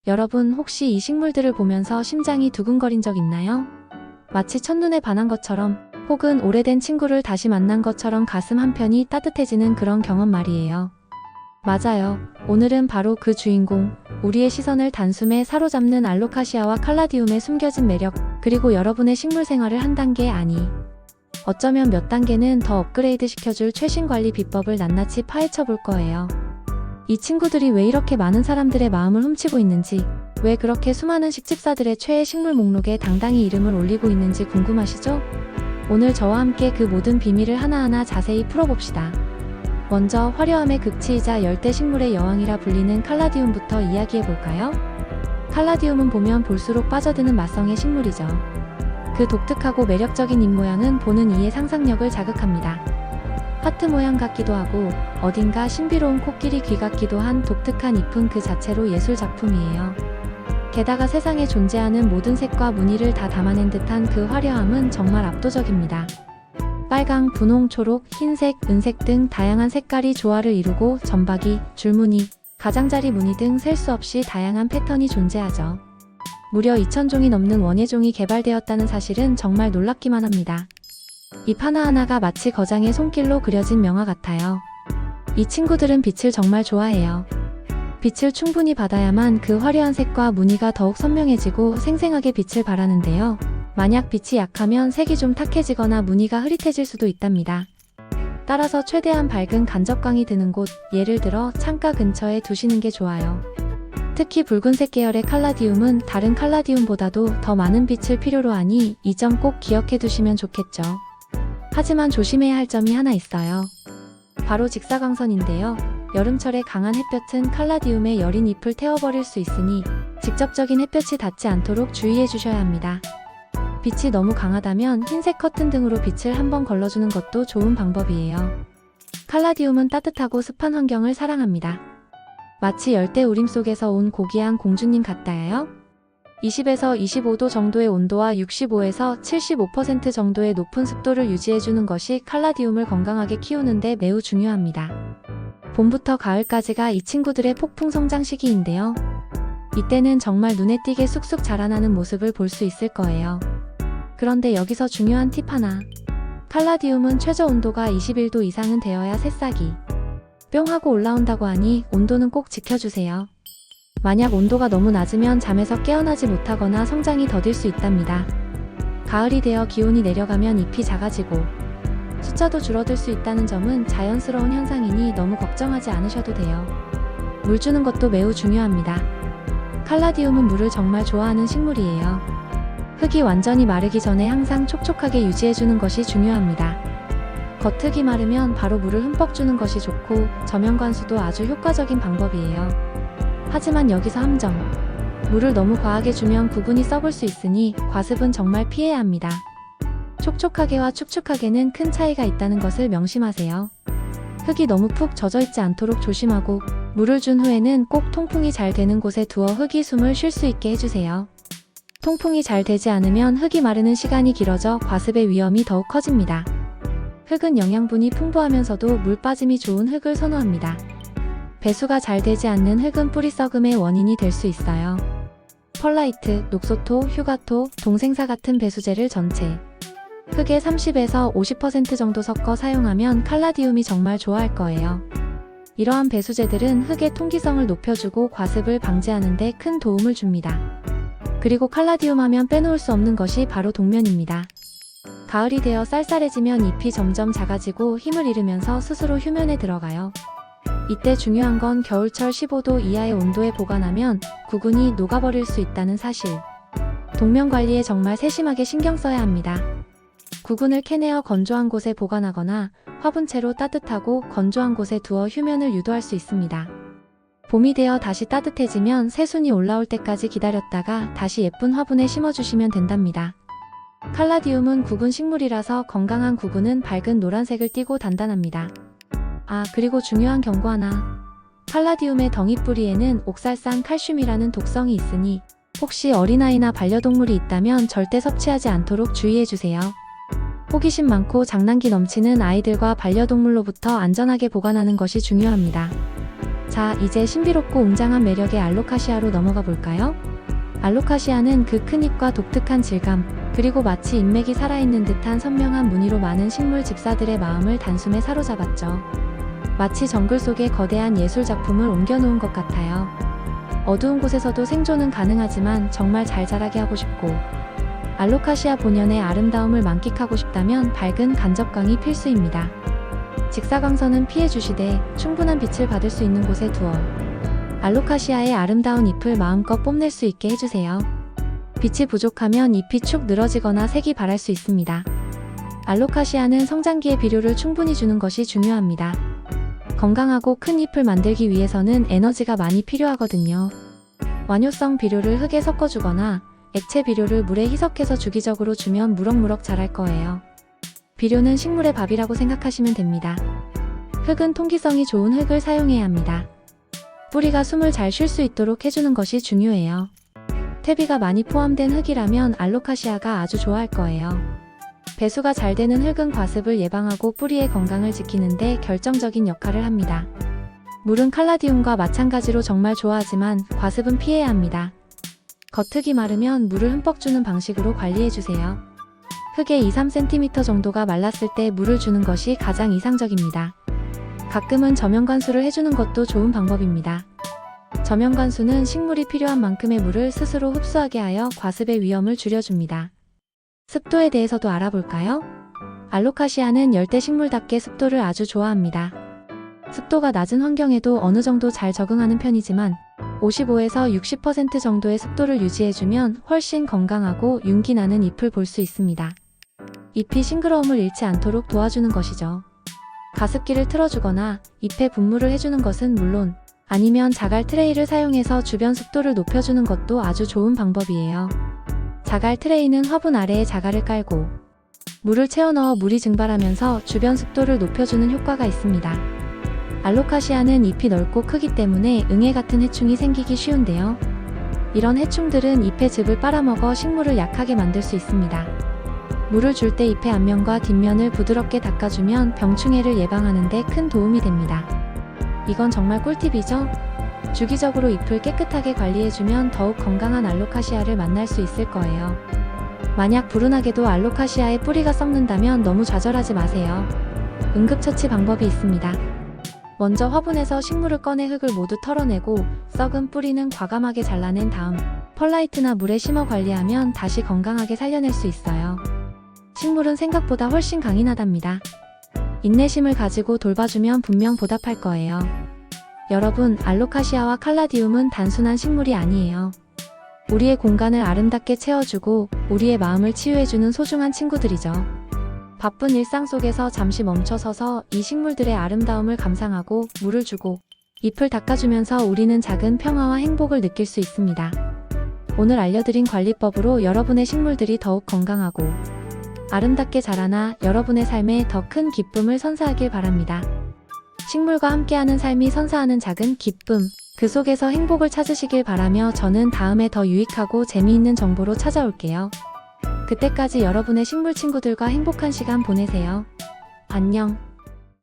여러분 혹시 이 식물들을 보면서 심장이 두근거린 적 있나요? 마치 첫눈에 반한 것처럼 혹은 오래된 친구를 다시 만난 것처럼 가슴 한편이 따뜻해지는 그런 경험 말이에요. 맞아요. 오늘은 바로 그 주인공, 우리의 시선을 단숨에 사로잡는 알로카시아와 칼라디움의 숨겨진 매력, 그리고 여러분의 식물 생활을 한 단계 어쩌면 몇 단계는 더 업그레이드 시켜줄 최신 관리 비법을 낱낱이 파헤쳐 볼 거예요. 이 친구들이 왜 이렇게 많은 사람들의 마음을 훔치고 있는지, 왜 그렇게 수많은 식집사들의 최애 식물 목록에 당당히 이름을 올리고 있는지 궁금하시죠? 오늘 저와 함께 그 모든 비밀을 하나하나 자세히 풀어봅시다. 먼저 화려함의 극치이자 열대식물의 여왕이라 불리는 칼라디움부터 이야기해볼까요? 칼라디움은 보면 볼수록 빠져드는 맛성의 식물이죠. 그 독특하고 매력적인 잎모양은 보는 이의 상상력을 자극합니다. 하트 모양 같기도 하고 어딘가 신비로운 코끼리 귀 같기도 한 독특한 잎은 그 자체로 예술작품이에요. 게다가 세상에 존재하는 모든 색과 무늬를 다 담아낸 듯한 그 화려함은 정말 압도적입니다. 빨강, 분홍, 초록, 흰색, 은색 등 다양한 색깔이 조화를 이루고 점박이, 줄무늬, 가장자리 무늬 등 셀 수 없이 다양한 패턴이 존재하죠. 무려 2000종이 넘는 원예종이 개발되었다는 사실은 정말 놀랍기만 합니다. 잎 하나하나가 마치 거장의 손길로 그려진 명화 같아요. 이 친구들은 빛을 정말 좋아해요. 빛을 충분히 받아야만 그 화려한 색과 무늬가 더욱 선명해지고 생생하게 빛을 발하는데요. 만약 빛이 약하면 색이 좀 탁해지거나 무늬가 흐릿해질 수도 있답니다. 따라서 최대한 밝은 간접광이 드는 곳, 예를 들어 창가 근처에 두시는 게 좋아요. 특히 붉은색 계열의 칼라디움은 다른 칼라디움보다도 더 많은 빛을 필요로 하니 이 점 꼭 기억해 두시면 좋겠죠. 하지만 조심해야 할 점이 하나 있어요. 바로 직사광선인데요. 여름철에 강한 햇볕은 칼라디움의 여린 잎을 태워버릴 수 있으니 직접적인 햇볕이 닿지 않도록 주의해 주셔야 합니다. 빛이 너무 강하다면 흰색 커튼 등으로 빛을 한번 걸러주는 것도 좋은 방법이에요. 칼라디움은 따뜻하고 습한 환경을 사랑합니다. 마치 열대 우림 속에서 온 고귀한 공주님 같다요. 20에서 25도 정도의 온도와 65에서 75% 정도의 높은 습도를 유지해주는 것이 칼라디움을 건강하게 키우는데 매우 중요합니다. 봄부터 가을까지가 이 친구들의 폭풍 성장 시기인데요. 이때는 정말 눈에 띄게 쑥쑥 자라나는 모습을 볼 수 있을 거예요. 그런데 여기서 중요한 팁 하나. 칼라디움은 최저 온도가 21도 이상은 되어야 새싹이 뿅 하고 올라온다고 하니 온도는 꼭 지켜주세요. 만약 온도가 너무 낮으면 잠에서 깨어나지 못하거나 성장이 더딜 수 있답니다. 가을이 되어 기온이 내려가면 잎이 작아지고 숫자도 줄어들 수 있다는 점은 자연스러운 현상이니 너무 걱정하지 않으셔도 돼요. 물 주는 것도 매우 중요합니다. 칼라디움은 물을 정말 좋아하는 식물이에요. 흙이 완전히 마르기 전에 항상 촉촉하게 유지해주는 것이 중요합니다. 겉흙이 마르면 바로 물을 흠뻑 주는 것이 좋고 저면관수도 아주 효과적인 방법이에요. 하지만 여기서 함정. 물을 너무 과하게 주면 구근이 썩을 수 있으니 과습은 정말 피해야 합니다. 촉촉하게와 축축하게는 큰 차이가 있다는 것을 명심하세요. 흙이 너무 푹 젖어 있지 않도록 조심하고 물을 준 후에는 꼭 통풍이 잘 되는 곳에 두어 흙이 숨을 쉴 수 있게 해주세요. 통풍이 잘 되지 않으면 흙이 마르는 시간이 길어져 과습의 위험이 더욱 커집니다. 흙은 영양분이 풍부하면서도 물 빠짐이 좋은 흙을 선호합니다. 배수가 잘 되지 않는 흙은 뿌리 썩음의 원인이 될 수 있어요. 펄라이트, 녹소토, 휴가토, 동생사 같은 배수제를 전체 흙의 30에서 50% 정도 섞어 사용하면 칼라디움이 정말 좋아할 거예요. 이러한 배수제들은 흙의 통기성을 높여주고 과습을 방지하는 데 큰 도움을 줍니다. 그리고 칼라디움 하면 빼놓을 수 없는 것이 바로 동면입니다. 가을이 되어 쌀쌀해지면 잎이 점점 작아지고 힘을 잃으면서 스스로 휴면에 들어가요. 이때 중요한 건 겨울철 15도 이하의 온도에 보관하면 구근이 녹아버릴 수 있다는 사실. 동면 관리에 정말 세심하게 신경 써야 합니다. 구근을 캐내어 건조한 곳에 보관하거나 화분째로 따뜻하고 건조한 곳에 두어 휴면을 유도할 수 있습니다. 봄이 되어 다시 따뜻해지면 새순이 올라올 때까지 기다렸다가 다시 예쁜 화분에 심어주시면 된답니다. 칼라디움은 구근 식물이라서 건강한 구근은 밝은 노란색을 띠고 단단합니다. 그리고 중요한 경고 하나. 칼라디움의 덩이뿌리에는 옥살산 칼슘이라는 독성이 있으니 혹시 어린아이나 반려동물이 있다면 절대 섭취하지 않도록 주의해주세요. 호기심 많고 장난기 넘치는 아이들과 반려동물로부터 안전하게 보관하는 것이 중요합니다. 자, 이제 신비롭고 웅장한 매력의 알로카시아로 넘어가 볼까요? 알로카시아는 그 큰 잎과 독특한 질감, 그리고 마치 인맥이 살아있는 듯한 선명한 무늬로 많은 식물 집사들의 마음을 단숨에 사로잡았죠. 마치 정글 속에 거대한 예술 작품을 옮겨놓은 것 같아요. 어두운 곳에서도 생존은 가능하지만 정말 잘 자라게 하고 싶고, 알로카시아 본연의 아름다움을 만끽하고 싶다면 밝은 간접광이 필수입니다. 직사광선은 피해주시되 충분한 빛을 받을 수 있는 곳에 두어 알로카시아의 아름다운 잎을 마음껏 뽐낼 수 있게 해주세요. 빛이 부족하면 잎이 축 늘어지거나 색이 바랄 수 있습니다. 알로카시아는 성장기에 비료를 충분히 주는 것이 중요합니다. 건강하고 큰 잎을 만들기 위해서는 에너지가 많이 필요하거든요. 완효성 비료를 흙에 섞어주거나 액체 비료를 물에 희석해서 주기적으로 주면 무럭무럭 자랄 거예요. 비료는 식물의 밥이라고 생각하시면 됩니다. 흙은 통기성이 좋은 흙을 사용해야 합니다. 뿌리가 숨을 잘 쉴 수 있도록 해주는 것이 중요해요. 퇴비가 많이 포함된 흙이라면 알로카시아가 아주 좋아할 거예요. 배수가 잘 되는 흙은 과습을 예방하고 뿌리의 건강을 지키는데 결정적인 역할을 합니다. 물은 칼라디움과 마찬가지로 정말 좋아하지만 과습은 피해야 합니다. 겉흙이 마르면 물을 흠뻑 주는 방식으로 관리해주세요. 흙에 2-3cm 정도가 말랐을 때 물을 주는 것이 가장 이상적입니다. 가끔은 저면관수를 해주는 것도 좋은 방법입니다. 저면관수는 식물이 필요한 만큼의 물을 스스로 흡수하게 하여 과습의 위험을 줄여줍니다. 습도에 대해서도 알아볼까요? 알로카시아는 열대식물답게 습도를 아주 좋아합니다. 습도가 낮은 환경에도 어느 정도 잘 적응하는 편이지만 55에서 60% 정도의 습도를 유지해주면 훨씬 건강하고 윤기 나는 잎을 볼 수 있습니다. 잎이 싱그러움을 잃지 않도록 도와주는 것이죠. 가습기를 틀어주거나 잎에 분무를 해주는 것은 물론 아니면 자갈 트레이를 사용해서 주변 습도를 높여주는 것도 아주 좋은 방법이에요. 자갈 트레이는 화분 아래에 자갈을 깔고 물을 채워 넣어 물이 증발하면서 주변 습도를 높여주는 효과가 있습니다. 알로카시아는 잎이 넓고 크기 때문에 응애 같은 해충이 생기기 쉬운데요. 이런 해충들은 잎의 즙을 빨아먹어 식물을 약하게 만들 수 있습니다. 물을 줄 때 잎의 앞면과 뒷면을 부드럽게 닦아주면 병충해를 예방하는 데 큰 도움이 됩니다. 이건 정말 꿀팁이죠? 주기적으로 잎을 깨끗하게 관리해주면 더욱 건강한 알로카시아를 만날 수 있을 거예요. 만약 불운하게도 알로카시아의 뿌리가 썩는다면 너무 좌절하지 마세요. 응급처치 방법이 있습니다. 먼저 화분에서 식물을 꺼내 흙을 모두 털어내고 썩은 뿌리는 과감하게 잘라낸 다음 펄라이트나 물에 심어 관리하면 다시 건강하게 살려낼 수 있어요. 식물은 생각보다 훨씬 강인하답니다. 인내심을 가지고 돌봐주면 분명 보답할 거예요. 여러분, 알로카시아와 칼라디움은 단순한 식물이 아니에요. 우리의 공간을 아름답게 채워주고 우리의 마음을 치유해주는 소중한 친구들이죠. 바쁜 일상 속에서 잠시 멈춰서서 이 식물들의 아름다움을 감상하고 물을 주고 잎을 닦아주면서 우리는 작은 평화와 행복을 느낄 수 있습니다. 오늘 알려드린 관리법으로 여러분의 식물들이 더욱 건강하고 아름답게 자라나 여러분의 삶에 더 큰 기쁨을 선사하길 바랍니다. 식물과 함께하는 삶이 선사하는 작은 기쁨, 그 속에서 행복을 찾으시길 바라며 저는 다음에 더 유익하고 재미있는 정보로 찾아올게요. 그때까지 여러분의 식물 친구들과 행복한 시간 보내세요. 안녕.